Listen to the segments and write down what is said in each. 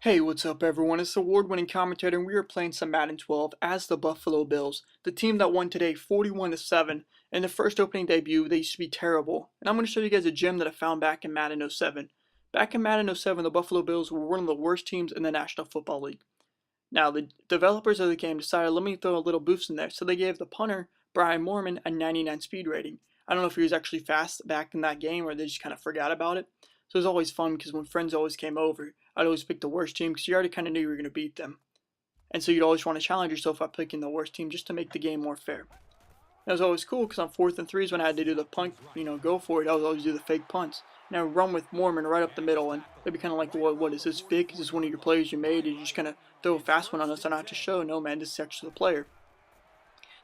Hey, what's up everyone? It's award-winning commentator and we are playing some Madden 12 as the Buffalo Bills, the team that won today 41-7. In the first opening debut, they used to be terrible. And I'm going to show you guys a gem that I found back in Madden 07. Back in Madden 07, the Buffalo Bills were one of the worst teams in the National Football League. Now, the developers of the game decided, let me throw a little boost in there, so they gave the punter, Brian Moorman, a 99 speed rating. I don't know if he was actually fast back in that game or they just kind of forgot about it. So it was always fun because when friends always came over, I'd always pick the worst team because you already kind of knew you were going to beat them. And so you'd always want to challenge yourself by picking the worst team just to make the game more fair. It was always cool because on 4th and 3s when I had to do the punt, go for it, I would always do the fake punts. And I would run with Mormon right up the middle and they'd be kind of like, what is this fake? Is this one of your plays you made? Did you just kind of throw a fast one on us and not to show? No man, this is actually the player.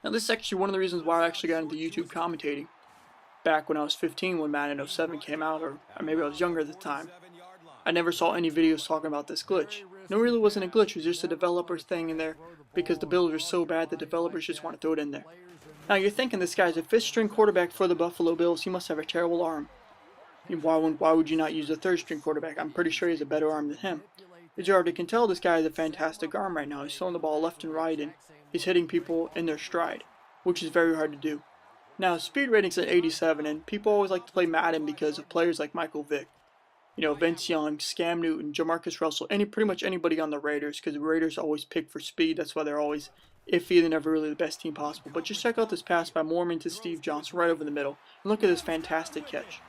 Now this is actually one of the reasons why I actually got into YouTube commentating. Back when I was 15 when Madden 07 came out, or maybe I was younger at the time. I never saw any videos talking about this glitch. No, it really wasn't a glitch, it was just a developer thing in there because the Bills are so bad the developers just want to throw it in there. Now you're thinking this guy's a 5th string quarterback for the Buffalo Bills, he must have a terrible arm. Why would you not use a 3rd string quarterback? I'm pretty sure he has a better arm than him. As you already can tell, this guy has a fantastic arm right now. He's throwing the ball left and right and he's hitting people in their stride, which is very hard to do. Now, speed rating's at 87, and people always like to play Madden because of players like Michael Vick. Vince Young, Scam Newton, Jamarcus Russell, pretty much anybody on the Raiders, because the Raiders always pick for speed. That's why they're always iffy. They're never really the best team possible. But just check out this pass by Mormon to Steve Johnson right over the middle. And look at this fantastic catch.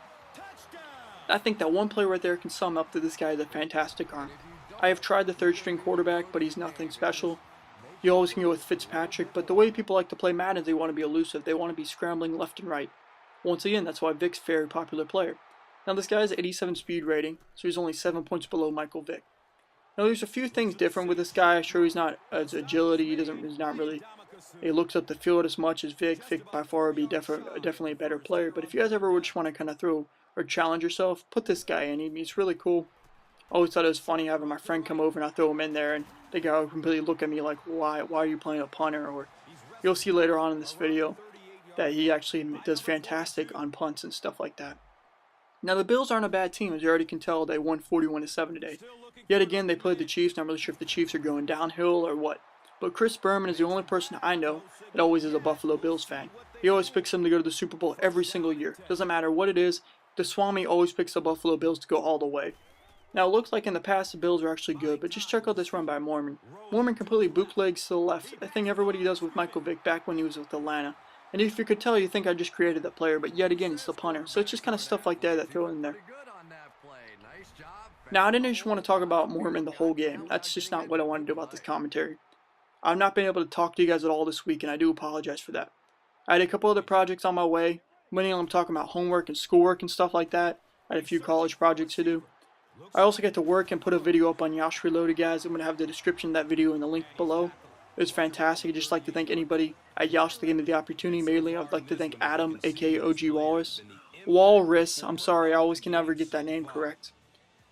I think that one play right there can sum up that this guy has a fantastic arm. I have tried the 3rd string quarterback, but he's nothing special. You always can go with Fitzpatrick, but the way people like to play Madden is they want to be elusive. They want to be scrambling left and right. Once again, that's why Vick's a very popular player. Now this guy has 87 speed rating, so he's only 7 points below Michael Vick. Now there's a few things different with this guy. Sure, he's not as agility. He looks up the field as much as Vick. Vick by far would be definitely a better player. But if you guys ever would just want to kind of throw or challenge yourself, put this guy in. He's really cool. I always thought it was funny having my friend come over and I throw him in there and the guy would completely look at me like, why are you playing a punter? Or you'll see later on in this video that he actually does fantastic on punts and stuff like that. Now the Bills aren't a bad team, as you already can tell. They won 41-7 today. Yet again, they played the Chiefs. Not really sure if the Chiefs are going downhill or what. But Chris Berman is the only person I know that always is a Buffalo Bills fan. He always picks them to go to the Super Bowl every single year. Doesn't matter what it is, the Swami always picks the Buffalo Bills to go all the way. Now it looks like in the past the Bills are actually good, but just check out this run by Mormon. Mormon completely bootlegs to the left. I think everybody does with Michael Vick back when he was with Atlanta. And if you could tell, you think I just created that player, but yet again, it's the punter. So it's just kind of stuff like that throw in there. Now I didn't just want to talk about Mormon the whole game. That's just not what I want to do about this commentary. I've not been able to talk to you guys at all this week, and I do apologize for that. I had a couple other projects on my way. Many of them talking about homework and schoolwork and stuff like that. I had a few college projects to do. I also get to work and put a video up on Yash Reloaded, guys. I'm going to have the description of that video in the link below. It was fantastic. I'd just like to thank anybody at Yash that gave me the opportunity. Mainly, I'd like to thank Adam, aka OG Walrus. I'm sorry, I always can never get that name correct.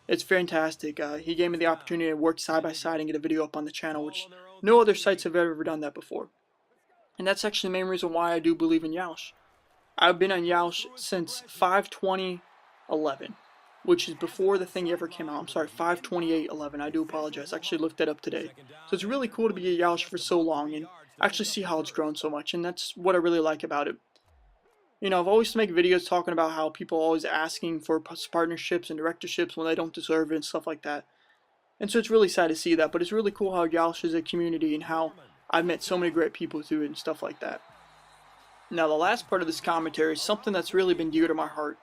It's fantastic. He gave me the opportunity to work side by side and get a video up on the channel, which no other sites have ever done that before. And that's actually the main reason why I do believe in Yash. I've been on Yash since 5/20/11. Which is before the thing ever came out. I'm sorry, 5/28/11. I do apologize. I actually looked that up today. So it's really cool to be at Yash for so long and actually see how it's grown so much. And that's what I really like about it. I've always made videos talking about how people are always asking for partnerships and directorships when they don't deserve it and stuff like that. And so it's really sad to see that. But it's really cool how Yash is a community and how I've met so many great people through it and stuff like that. Now the last part of this commentary is something that's really been dear to my heart.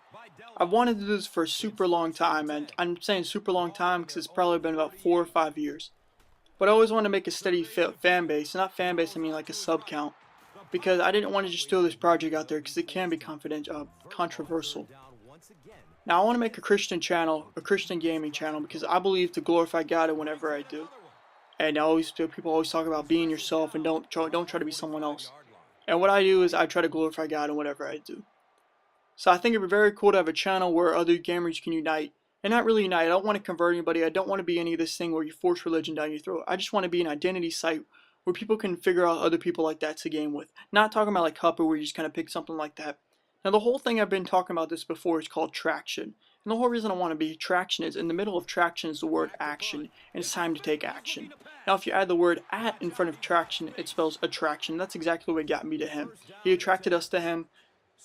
I've wanted to do this for a super long time, and I'm saying super long time because it's probably been about 4 or 5 years. But I always wanted to make a steady fan base, not fan base, I mean like a sub count, because I didn't want to just throw this project out there because it can be controversial. Now I want to make a Christian channel, a Christian gaming channel, because I believe to glorify God in whatever I do. And people always talk about being yourself and don't try to be someone else. And what I do is I try to glorify God in whatever I do. So I think it'd be very cool to have a channel where other gamers can unite. And not really unite. I don't want to convert anybody. I don't want to be any of this thing where you force religion down your throat. I just want to be an identity site where people can figure out other people like that to game with. Not talking about like Cupper where you just kind of pick something like that. Now the whole thing I've been talking about this before is called Tract1on. And the whole reason I want to be traction is in the middle of traction is the word action, and it's time to take action. Now if you add the word at in front of traction, it spells attraction. That's exactly what got me to him. He attracted us to him,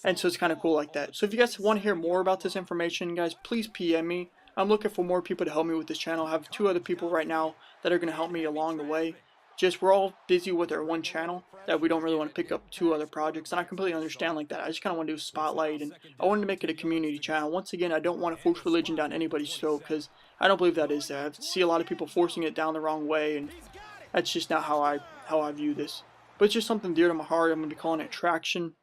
and so it's kind of cool like that. So if you guys want to hear more about this information, guys, please PM me. I'm looking for more people to help me with this channel. I have 2 other people right now that are going to help me along the way. Just we're all busy with our one channel that we don't really want to pick up 2 other projects, and I completely understand like that. I just kind of want to do a spotlight, and I wanted to make it a community channel. Once again, I don't want to force religion down anybody's throat because I don't believe that is there. I see a lot of people forcing it down the wrong way, and that's just not how I view this. But it's just something dear to my heart. I'm going to be calling it traction.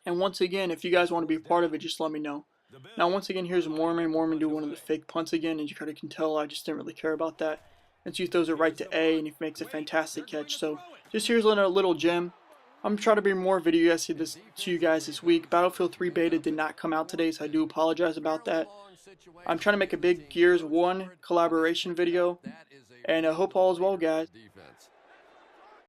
And once again, if you guys want to be a part of it, just let me know. Now, once again, here's Mormon. Mormon do one of the fake punts again, and you kind of can tell I just didn't really care about that. And so he throws it right to A, and he makes a fantastic catch. So just here's a little gem. I'm trying to bring more video to you guys this week. Battlefield 3 beta did not come out today, so I do apologize about that. I'm trying to make a big Gears 1 collaboration video, and I hope all is well, guys.